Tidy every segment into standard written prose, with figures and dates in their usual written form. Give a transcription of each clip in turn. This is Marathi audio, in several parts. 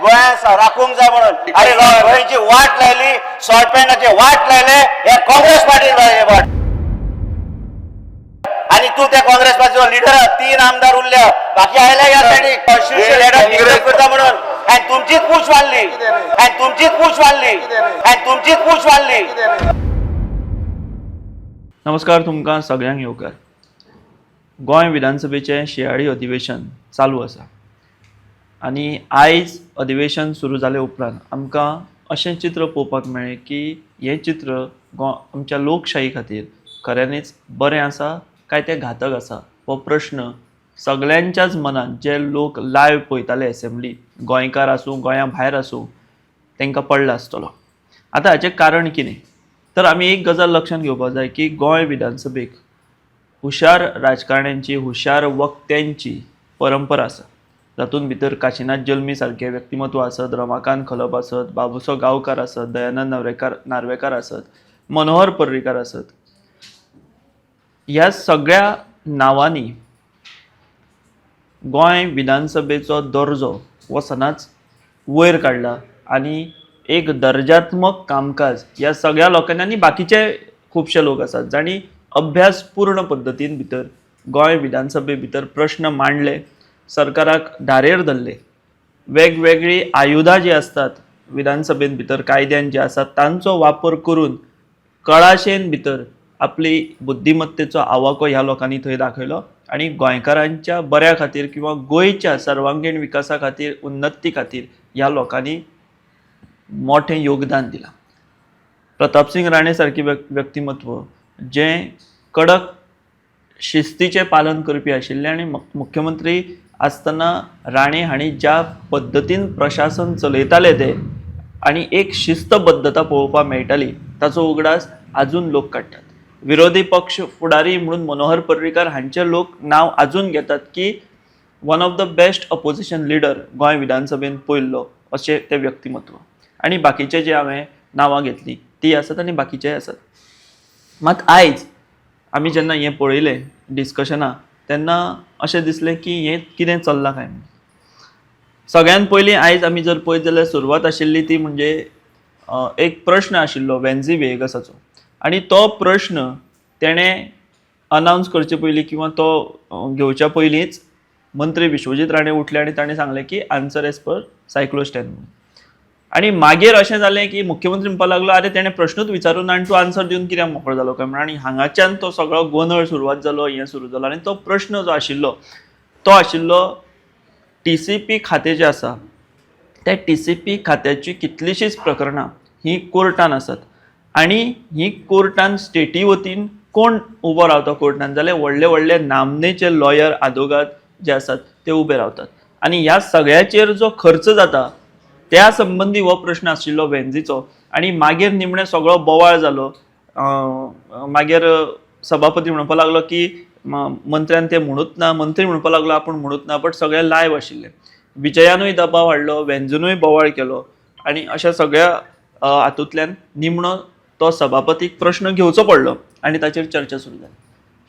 गोंयांत राखूंक जाय म्हणून अरे गोंयची वाट लायली, शॉर्ट पॅन्टाचे वाट लायले हे काँग्रेस पार्टीन वाट. आणि तू त्या काँग्रेस पार्टीचो लिडर, 3 आमदार उरल्या, बाकी आयल्या या सायडीक कॉन्स्टिट्यूशन हेड करता म्हणून. आणि तुमचीच पूछ वाढली, आणि तुमचीच पूछ वाढली, आणि तुमचीच पूछ वाढली. नमस्कार तुमकां सगळ्यांक येवकार. गोंय विधानसभेचें शियाळी अधिवेशन चालू आसा आनी आयज अधिवेशन सुरू जाले उपरांत आमकां अशें चित्र पळोवपाक मेळ्ळें की हें चित्र आमच्या लोकशाही खातीर खऱ्यांनीच बरें आसा काय तें घातक आसा हो प्रश्न सगळ्यांच्याच मनांत जे लोक लायव्ह पळयताले एसेंब्ली, गोंयकार आसूं गोंया भायर आसूं, तांकां पडला आसतलो. आतां हाचें कारण कितें तर आमी एक गजाल लक्षांत घेवपाक जाय की गोंय विधानसभेक हुशार राजकारण्यांची, हुशार वक्त्यांची परंपरा आसा. तातूंत भितर काशिनाथ जल्मी सारके व्यक्तिमत्व आसत, रमाकांत खलप आसत, बाबूसो गांवकार आसत, दयानंद नार्वेकार आसत, मनोहर पर्रीकार आसत. ह्या सगळ्या नांवांनी गोंय विधानसभेचो दर्जो हो सदांच वयर काडला आनी एक दर्जात्मक कामकाज ह्या सगळ्या लोकांनी आनी बाकीचे खुबशे लोक आसात जाणी अभ्यासपूर्ण पद्दतीन भितर गोंय विधानसभे भितर प्रश्न मांडले, सरकाराक धारेर धरले. वेगवेगळी आयुधां जी आसतात विधानसभेन भितर, कायद्यान जे आसात तांचो वापर करून कळाशेन भितर आपली बुद्धिमत्तेचो आवाको ह्या लोकांनी थंय दाखयलो आनी गोंयकारांच्या बऱ्या खातीर किंवा गोंयच्या सर्वांगीण विकासा खातीर, उन्नती खातीर ह्या लोकांनी मोठें योगदान दिलां. प्रतापसिंग राणे सारकी व्यक्तिमत्व जे कडक शिस्तीचें पालन करपी आशिल्ले आनी मुख्यमंत्री आसतना राणे हांणी ज्या पद्दतीन प्रशासन चलयताले ते आनी एक शिस्तबद्धता पळोवपाक मेळटाली ताचो उगडास आजून लोक काडटात. विरोधी पक्ष फुडारी म्हणून मनोहर पर्रीकार हांचे लोक नांव आजून घेतात की one of the best opposition leader Goa विधानसभेन पयल्लो अशें तें व्यक्तिमत्व. आनी बाकीचे जे हांवें नांवां घेतलीं ती आसात आनी बाकीचे आसात. मात आयज आमी जेन्ना हें पळयलें डिस्कशनां तेन्ना अशें दिसलें की हें कितें चल्लां काय म्हणून. सगळ्यान पयलीं आयज आमी जर पळयत जाल्यार सुरवात आशिल्ली ती म्हणजे एक प्रश्न आशिल्लो वेन्झी वेगसाचो आनी तो प्रश्न तेणें अनावन्स करचे पयलीं किंवा तो घेवच्या पयलींच मंत्री विश्वजीत राणे उठले आनी ताणें सांगलें की आन्सर एज पर सायक्लोस्टॅन म्हणून. आनी मागीर अशें जालें की मुख्यमंत्री म्हणपाक लागलो आरे तेणें प्रश्नूच विचारून आनी तूं आन्सर दिवन कित्याक मोकळो जालो काय म्हणून. आनी हांगाच्यान तो सगळो गोंदळ सुरवात जालो, हें सुरू जालो. आनी तो प्रश्न जो आशिल्लो तो आशिल्लो TCP खातें जें आसा त्या TCP खात्याची कितलींशींच प्रकरणां ही कोर्टान आसात आनी ही कोर्टान स्टेटी वतीन कोण उबो रावता कोर्टान जाल्यार व्हडले व्हडले नामनेचे लॉयर आदोगाद जे आसात ते उबे रावतात. आनी ह्या सगळ्याचेर जो खर्च जाता त्या संबंधी हो प्रश्न आशिल्लो वेन्झीचो. आनी मागीर निमणें सगळो बोवाळ जालो. मागीर सभापती म्हणपाक लागलो की मंत्र्यान तें म्हणूच ना, मंत्री म्हणपाक लागलो आपूण म्हणूच ना, बट सगळें लायव्ह आशिल्लें. विजयानूय दबाव हाडलो, वेन्झूनूय बोवाळ केलो आनी अशा सगळ्या हातूंतल्यान निमणो तो सभापतीक प्रश्न घेवचो पडलो आनी ताचेर चर्चा सुरू जाली.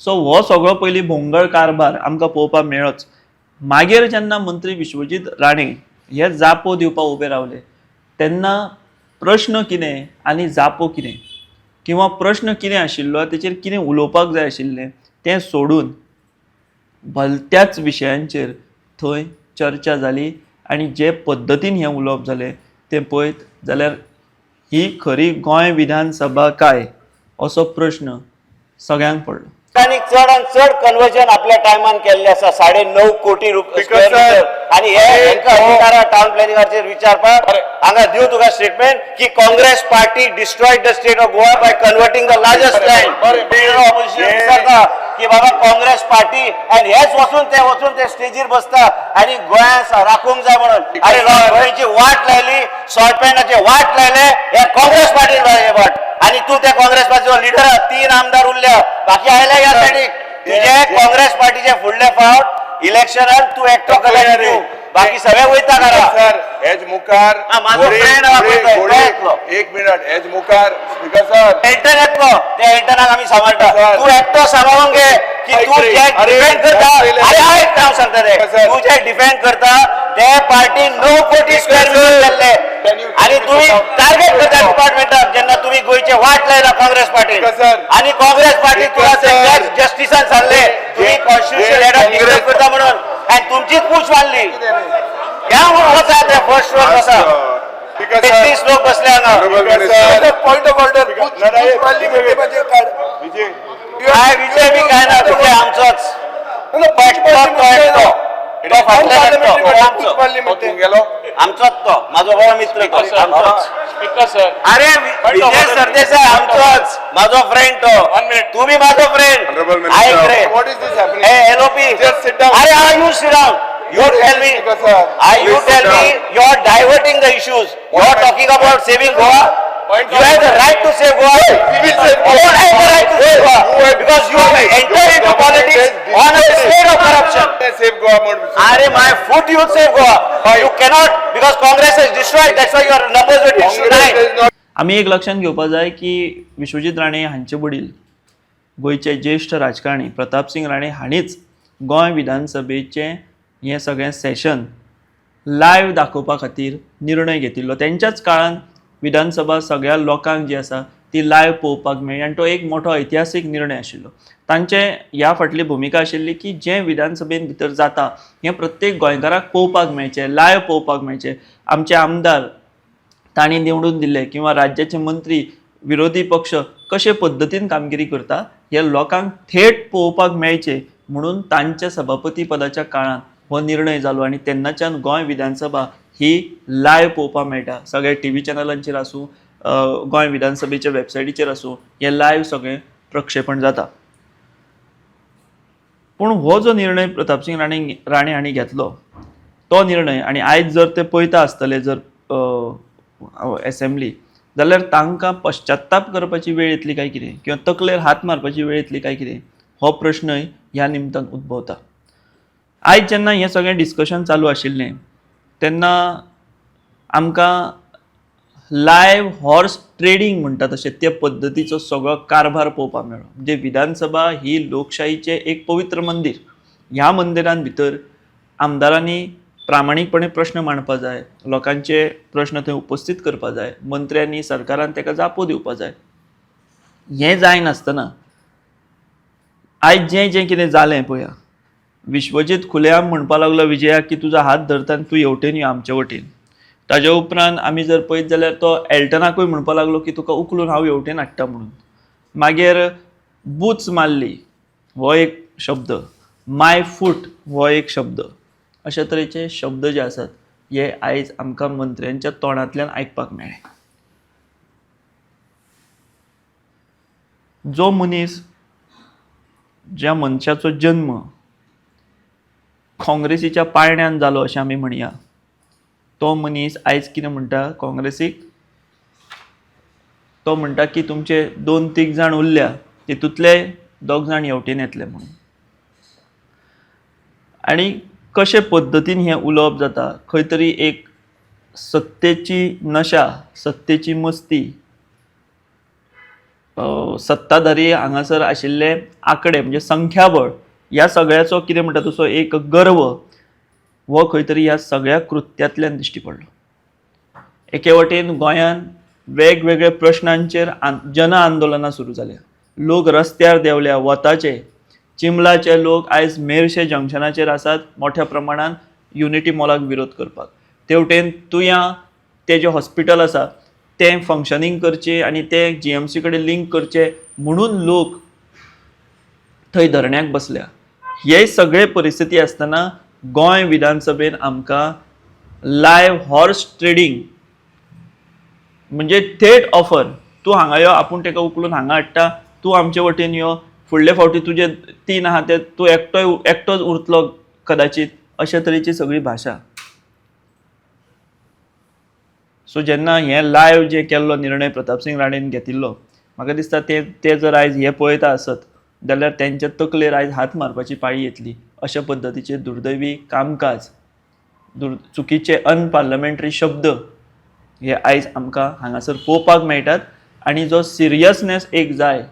सो हो सगळो पयलीं भोंगळ कारभार आमकां पळोवपाक मेळ्ळोच. मागीर जेन्ना मंत्री विश्वजीत राणे हे जापो दिवपाक उबे रावले तेन्ना प्रश्न कितें आनी जापो कितें किंवा प्रश्न कितें आशिल्लो तेचेर कितें उलोवपाक जाय आशिल्लें तें सोडून भलत्याच विशयांचेर थंय चर्चा जाली. आनी जे पद्दतीन हें उलोवप जालें तें पळयत जाल्यार ही खरी गोंय विधानसभा काय असो प्रश्न सगळ्यांक पडलो. आणि चड आणि चड कन्वर्जन आपल्या टायमान केल्ले आसा 9.5 कोटी रुपया. आणि हे टाउन प्लॅनिंगाचेर विचारपाक हांगा दिव तुका स्टेटमेंट की Congress party destroyed the state of Goa by converting the largest land. की बाबा काँग्रेस पार्टी आणि हेच वचून ते स्टेजीर बसता आणि गोंयांत राखूंक जाय म्हणून अरे गोंयची वाट लायली, शॉर्ट पॅन्टाचे वाट लायले हे काँग्रेस पार्टीन वाट. आणि तू त्या काँग्रेस पार्टीचो लिडर, 3 आमदार उरल्या, बाकी आयल्या या सायडीक. तुझे काँग्रेस पार्टीचे फुडले फावट इलेक्शनात तू एकटो कला, बाकी सगळे वयता करा. सर हेज मुखार माझो फ्रेंड एक मिनिट हेज मुखार स्पीकर सर एल्टन येतलो, त्या एल्टनाक आमी सांबाळटा. तू एकटो सांबाळून घे की तू जे डिफेंड करता. अरे हांव सांगता रे, तू जे डिफेंड करता त्या पार्टीन 9 कोटी स्क्वेअर मीटर केल्ले आणि तुम्ही टार्गेट करता डिपार्टमेंटाक जेन्ना तुम्ही गोयचे वाट लायला काँग्रेस पार्टी आणि काँग्रेस पार्टी तुला जस्टिसान सांगले तुम्ही कॉन्स्टिट्युशनल हेड ऑफ डिस्ट्रिक्ट करता म्हणून आणि तुमचीच पूछ मारली ह्या वसा त्या फर्स्ट वर वसा 33 लोक बसले हांगा पॉइंट ऑफ ऑर्डर काय विजय बी काय ना तुझे आमचोच आमचोच तो माझो बरो मित्र तो आमचोच अरे विजय सरदेसाय आमचोच माझो फ्रेंड तो तुम्ही माझो फ्रेंड ऐक रे What is this happening? A LOP Just sit down. अरे are you sit down you tell me you tell me you are diverting the issues you are talking about saving Goa you have the right to save Goa you don't have the right to save Goa because you have entered into politics on a state of corruption Save Goa. Are my foot you save Goa you cannot because Congress has destroyed that's why your numbers were destroyed आम्ही एक लक्षात घेवपा जाय की विश्वजीत राणे हांचे वडील गोयचे ज्येष्ठ राजकारणी प्रताप सिंग राणे हाणीच गोंय विधानसभेचे हे सगळें सेशन लायव्ह दाखोवपा खातीर निर्णय घेतिल्लो तेंच्याच काळान विधानसभा सगळ्या लोकांक जी आसा ती लायव्ह पळोवपाक मेळ्ळी आनी तो एक मोठो ऐतिहासीक निर्णय आशिल्लो तांचे ह्या फाटली भुमिका आशिल्ली की जें विधानसभेन भितर जाता हें प्रत्येक गोंयकाराक पळोवपाक मेळचें लायव्ह पळोवपाक मेळचें आमचे आमदार तांणी निवडून दिल्ले किंवा राज्याचे मंत्री विरोधी पक्ष कशे पद्दतीन कामगिरी करता हे लोकांक थेट पळोवपाक मेळचें म्हणून तांच्या सभापती पदाच्या काळान हो निर्णय जालो आनी तेन्नाच्यान गोंय विधानसभा ही लायव्ह पळोवपाक मेळटा सगळे टीव्ही चॅनलांचेर आसूं गोंय विधानसभेच्या वेबसायटीचेर आसूं हे लायव्ह सगळें प्रक्षेपण जाता पूण हो जो निर्णय प्रताप सिंग राणे हांणी घेतलो तो निर्णय आनी आयज जर ते पळयता आसतले जर असेंब्ली जाल्यार तांकां पश्चात्ताप करपाची वेळ येतली काय कितें किंवा तकलेर हात मारपाची वेळ येतली काय कितें हो प्रश्नय ह्या निमतान उद्भवता आयज जेन्ना हें सगळें डिस्कशन चालू आशिल्लें तेन्ना आमकां लायव्ह हॉर्स ट्रेडींग म्हणटा तशें ते पद्दतीचो सगळो कारभार पळोवपाक मेळ्ळो म्हणजे विधानसभा ही लोकशाहीचें एक पवित्र मंदिर ह्या मंदिरान भितर आमदारांनी प्रामाणीकपणे प्रश्न मांडपा जाय लोकांचे प्रश्न थंय उपस्थित करपा जाय मंत्र्यांनी सरकारान ताका जापो दिवपा जाय हें जायनासतना आयज जें कितें जालें पळया विश्वजीत खुलेआम म्हणपा लागलो विजयाक की तुजो हात धरता आनी तूं हेवटेन यो आमचे वटेन ताजे उपरांत आमी जर पळयत जाल्यार तो एल्टनाकूय म्हणपा लागलो की तुका उखलून हांव हेवटेन हाडटा म्हणून मागीर बुच मारली हो एक शब्द माय फूट हो एक शब्द अशा तरेचे शब्द जे आसात हे आयज आमकां मंत्र्यांच्या तोंडांतल्यान आयकपाक मेळ्ळे जो मनीस ज्या मनशाचो जन्म काँग्रेसीच्या पाळण्यान जालो अशें आमी म्हणया तो मनीस आयज कितें म्हणटा काँग्रेसीक तो म्हणटा की तुमचे 2-3 जाण उरल्या तितूंतले 2 जाण हेवटेन येतले म्हणून आनी कशे पद्दतीन हें उलोवप जाता खंय तरी एक सत्तेची नशा सत्तेची मस्ती सत्ताधारी हांगासर आशिल्ले आंकडे म्हणजे संख्याबळ ह्या सगळ्याचो कितें म्हणटा तसो एक गर्व हो खंय तरी ह्या सगळ्या कृत्यांतल्यान दिश्टी पडलो एके वटेन गोंयान वेगवेगळे प्रश्नांचेर जन आंदोलनां सुरू जाल्या लोक रस्त्यार देंवल्या वताचे चिंबलाचे लोक आयज मेरशे जंक्शनाचेर आसात मोठ्या प्रमाणात युनिटी मॉलाक विरोध करपाक तेवटेन तुया तें जें हॉस्पिटल आसा तें फंक्शनींग करचें आनी तें GMC कडेन लिंक करचें म्हणून लोक थंय धरण्याक बसल्या हे सगळे परिस्थिती आसतना गोंय विधानसभेन आमकां लायव्ह हॉर्स ट्रेडींग म्हणजे थेट ऑफर तूं हांगा यो आपूण ताका उखलून हांगा हाडटा तूं आमचे वटेन यो फुडले फावटी तुजे 3 आहा ते तूं एकटोच उरतलो कदाचित अशा तरेची सगळी भाशा सो जेन्ना हें लायव्ह जे केल्लो निर्णय प्रताप सिंग राणेन घेतिल्लो म्हाका दिसता ते जर आयज हे पळयता आसत जाल्यार तेंच्या तकलेर आयज हात मारपाची पाळी येतली अशा पद्दतीचे दुर्दैवी कामकाज चुकीचे अनपार्लमेंटरी शब्द हे आयज आमकां हांगासर पळोवपाक मेळटात आनी जो सिरियसनेस एक जाय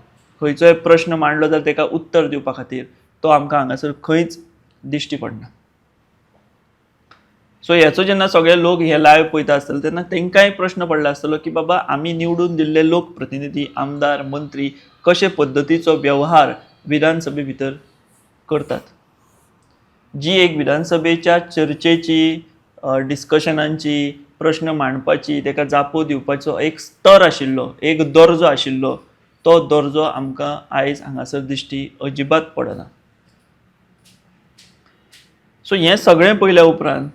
खंयचोय प्रश्न मांडलो जाल्यार ताका उत्तर दिवपा खातीर तो आमकां हांगासर खंयच दिश्टी पडना सो ह्याचो जेन्ना सगळे लोक हे लायव्ह पळयता आसतले तेन्ना तांकांय प्रश्न पडलो आसतलो की बाबा आमी निवडून दिल्ले लोकप्रतिनिधी आमदार मंत्री कशे पद्दतीचो व्यवहार विधानसभे भितर करतात. जी एक विधानसभेच्या चर्चेची डिस्कशनांची प्रश्न मांडपाची ताका जापो दिवपाचो एक स्तर आशिल्लो एक दर्जो आशिल्लो तो दर्जो आमकां आयज हांगासर दिश्टी अजिबात पडना. सो हें सगळें पळयल्या उपरांत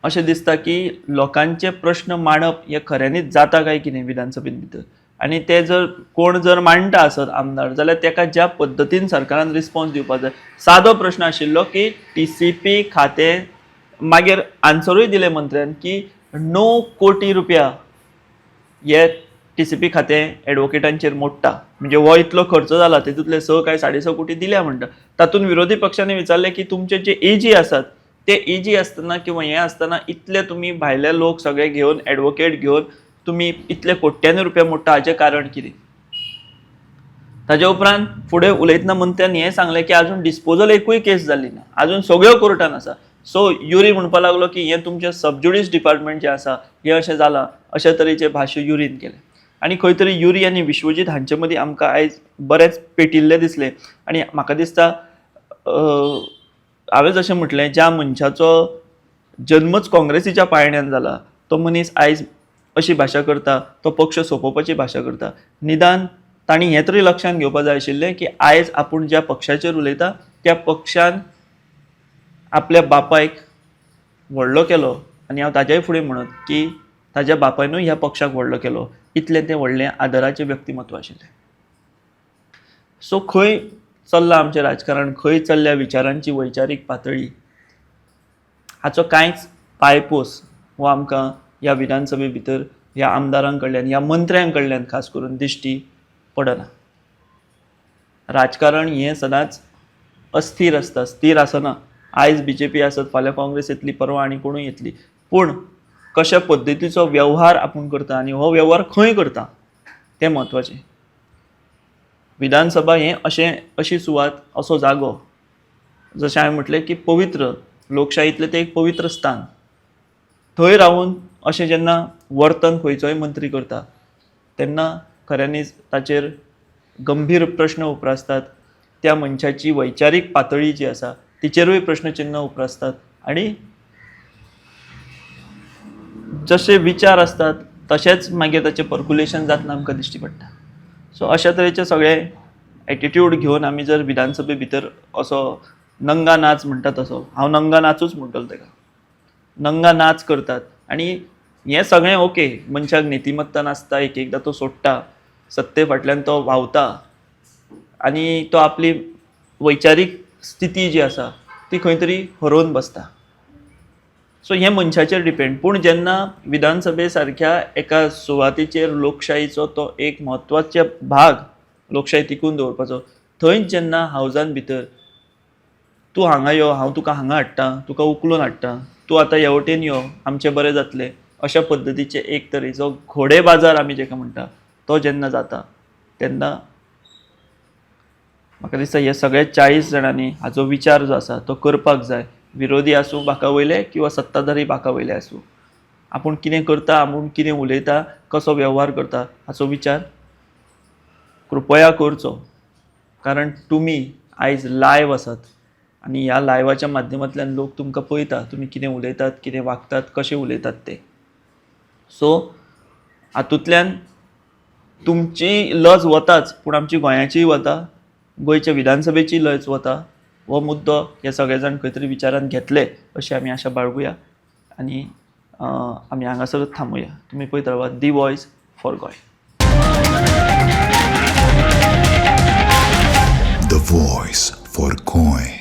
अशें दिसता की लोकांचे प्रश्न मांडप हे खऱ्यांनीच जाता काय कितें विधानसभेन भितर आनी ते जर कोण जर मांडटा आसत आमदार जाल्यार ताका ज्या पद्दतीन सरकारान रिस्पॉन्स दिवपाक जाय. सादो प्रश्न आशिल्लो की TCP खातें मागीर आन्सरूय दिलें मंत्र्यान की 9 कोटी रुपया हे TCP खातें एडवोकेटांचेर मोडटा म्हणजे हो इतलो खर्च जाला तेतूंतले 6 काय 6.5 कोटी दिल्या म्हणटा. तातूंत विरोधी पक्षांनी विचारलें की तुमचे जे AG आसात ते AG आसतना किंवा हें आसतना इतले तुमी भायले लोक सगळे घेवन एडवोकेट घेवन तुमी इतले कोट्यांनी रुपया मोडटा हाचें कारण कितें. ताजे उपरांत फुडें उलयतना मंत्र्यान हें सांगलें की आजून डिस्पोजल एकूय केस जाल्ली ना आजून सगळ्यो कोर्टान आसा. सो युरी म्हणपाक लागलो की हें तुमचें सबज्युडिस डिपार्टमेंट जें आसा हें अशें जालां अशा तरेचें भाश्य युरीन केलें. आनी खंय तरी युरी आनी विश्वजीत हांचे मदीं आमकां आयज बरेच पेटिल्ले दिसले. आनी म्हाका दिसता हांवें जशें म्हटलें ज्या मनशाचो जल्मच काँग्रेसीच्या पाळण्यान जाला तो मनीस आयज अशी भाशा करता तो पक्ष सोंपोवपाची भाशा करता. निदान तांणी हें तरी लक्षांत घेवपाक जाय आशिल्लें की आयज आपूण ज्या पक्षाचेर उलयता त्या पक्षान आपल्या बापायक व्हडलो केलो आनी हांव ताज्याय फुडें म्हणत की ताज्या बापायनूय ह्या पक्षाक व्हडलो केलो इतलें तें व्हडलें आदराचें व्यक्तिमत्व आशिल्लें. सो खंय चल्लां आमचें राजकारण खंय चल्ल्या विचारांची वैचारीक पातळी हाचो कांयच पायपोस हो आमकां ह्या विधानसभे भितर ह्या आमदारां कडल्यान ह्या मंत्र्यां कडल्यान खास करून दिश्टी पडना. राजकारण हें सदांच अस्थिर आसता स्थिर आसना. आयज BJP आसत फाल्यां काँग्रेस येतली परवां आनी कोणूय येतली पूण कशा पद्दतीचो व्यवहार आपूण करता आनी हो व्यवहार खंय करता तें म्हत्वाचें. विधानसभा हें अशी सुवात असो जागो जशें हांवें म्हटलें की पवित्र लोकशायेंतलें तें एक पवित्र स्थान. थंय रावून अशें जेन्ना वर्तन खंयचोय मंत्री करता तेन्ना खऱ्यांनीच ताचेर गंभीर प्रश्न उप्रासतात. त्या मनशाची वैचारीक पातळी जी आसा तिचेरूय प्रश्नचिन्ह उप्रासतात आनी जशे विचार असतात तशेंच मागीर ताचें पर्कुलेशन जातना आमकां दिश्टी पडटा. सो अशा तरेचे सगळे एटिट्यूड घेवन आमी जर विधानसभे भितर असो नंगा नाच म्हणटा तसो हांव नंगा नाचूच म्हणटलो ताका नंगा नाच करतात आनी हें सगळें ओके मनशाक नीतिमत्ता नासता एक एकदां तो सोडटा सत्ते फाटल्यान तो व्हांवता आनी तो आपली वैचारीक स्थिती जी आसा ती खंय तरी हरोवन बसता. सो हें मनशाचेर डिपेंड. पूण जेन्ना विधानसभे सारक्या एका सुवातेचेर लोकशायेचो तो एक म्हत्वाचो भाग लोकशाय टिकून दवरपाचो थंयच जेन्ना हावजान भितर तूं हांगा यो हांव तुका हांगा हाडटा तुका उखलून हाडटा तूं आतां ह्या वटेन यो आमचें बरें जातलें अशा पद्दतीचे एक तरेचो घोडे बाजार आमी जेका म्हणटा तो जेन्ना जाता तेन्ना म्हाका दिसता हे सगळे 40 जाणांनी हाचो विचार जो आसा तो करपाक जाय. विरोधी आसूं बाका वयले किंवा सत्ताधारी बाका वयले आसूं आपूण कितें करता आपूण कितें उलयता कसो वेव्हार करता हाचो विचार कृपया करचो. कारण तुमी आयज लायव्ह आसात आनी ह्या लायव्हाच्या माध्यमांतल्यान लोक तुमकां पळयता तुमी कितें उलयतात कितें वागतात कशें उलयतात ते. सो हातूंतल्यान तुमची लज वताच पूण आमची गोंयाचीय वता गोंयच्या विधानसभेची लज वता. हो मुद्दो हे सगळे जाण खंय तरी विचारांत घेतले अशी आमी आशा बाळगुया आनी आमी हांगासरच थांबुया. तुमी पळयत रावात दी voice for Goa. The voice for Goy.